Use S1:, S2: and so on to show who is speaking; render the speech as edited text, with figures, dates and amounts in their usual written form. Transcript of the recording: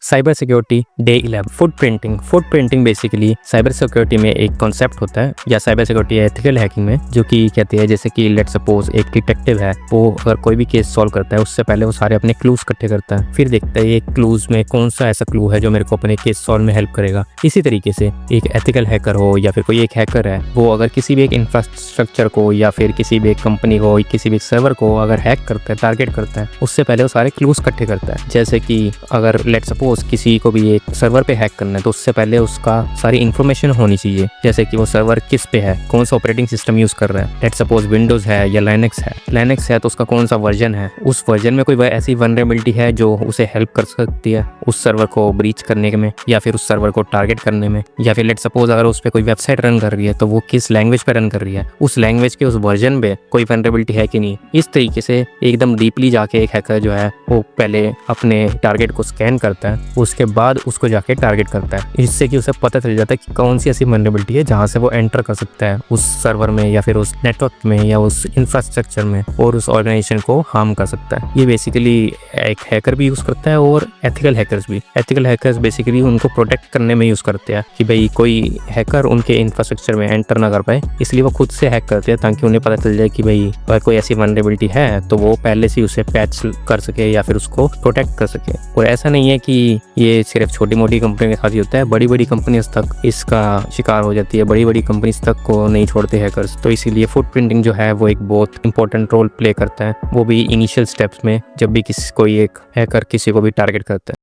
S1: Cyber security day 11। Footprinting basically cyber security में एक concept होता है या साइबर सिक्योरिटी एथिकल हैकिंग में, जो कि कहते हैं जैसे कि लेट सपोज एक डिटेक्टिव है, वो अगर कोई भी केस सॉल्व करता है उससे पहले वो सारे अपने क्लूज इकट्ठे करता है, फिर देखता है ये क्लूज में कौन सा ऐसा क्लू है जो मेरे को अपने केस सॉल्व में हेल्प करेगा। इसी तरीके से एक एथिकल हैकर हो या फिर कोई एक हैकर है, वो अगर किसी भी एक इंफ्रास्ट्रक्चर को या फिर किसी भी एक कंपनी को, किसी भी सर्वर को अगर हैक करता है, टारगेट करता है, उससे पहले वो सारे क्लूज इकट्ठे करता है। जैसे कि अगर लेट सपोज किसी को भी एक सर्वर पे हैक करना है तो उससे पहले उसका सारी इन्फॉर्मेशन होनी चाहिए, जैसे कि वो सर्वर किस पे है, कौन सा ऑपरेटिंग सिस्टम यूज कर रहा है। लेट सपोज विंडोज है या लाइनक्स है तो उसका कौन सा वर्जन है, उस वर्जन में कोई ऐसी वल्नरेबिलिटी है जो उसे हेल्प कर सकती है उस सर्वर को ब्रीच करने में या फिर उस सर्वर को टारगेट करने में। या फिर लेट सपोज अगर उस पर कोई वेबसाइट रन कर रही है तो वो किस लैंग्वेज पे रन कर रही है, उस लैंग्वेज के उस वर्जन पे कोई वल्नरेबिलिटी है कि नहीं। इस तरीके से एकदम डीपली जाके एक हैकर जो है वो पहले अपने टारगेट को स्कैन करता है, उसके बाद उसको जाके टारगेट करता है, इससे कि उसे पता चल जाता है कि कौन सी ऐसी वल्नरेबिलिटी है जहां से वो एंटर कर सकता है उस सर्वर में या फिर उस नेटवर्क में या उस इंफ्रास्ट्रक्चर में और उस ऑर्गेनाइजेशन को हार्म कर सकता है। ये बेसिकली एक हैकर भी यूज करता है और एथिकल हैकर्स बेसिकली उनको प्रोटेक्ट करने में यूज करते हैं कि भाई कोई हैकर उनके इंफ्रास्ट्रक्चर में एंटर ना कर पाए, इसलिए वो खुद से हैक करते हैं ताकि उन्हें पता चल जाए कि भाई अगर कोई ऐसी वल्नरेबिलिटी है तो वो पहले से उसे पैच कर सके या फिर उसको प्रोटेक्ट कर सके। और ऐसा नहीं है कि ये सिर्फ छोटी मोटी कंपनी के साथ ही होता है, बड़ी बड़ी कंपनीज तक इसका शिकार हो जाती है, बड़ी बड़ी कंपनीज तक को नहीं छोड़ते हैकर्स। तो इसीलिए फुटप्रिंटिंग जो है वो एक बहुत इंपॉर्टेंट रोल प्ले करता है, वो भी इनिशियल स्टेप्स में, जब भी कोई एक हैकर किसी को भी टारगेट करता है।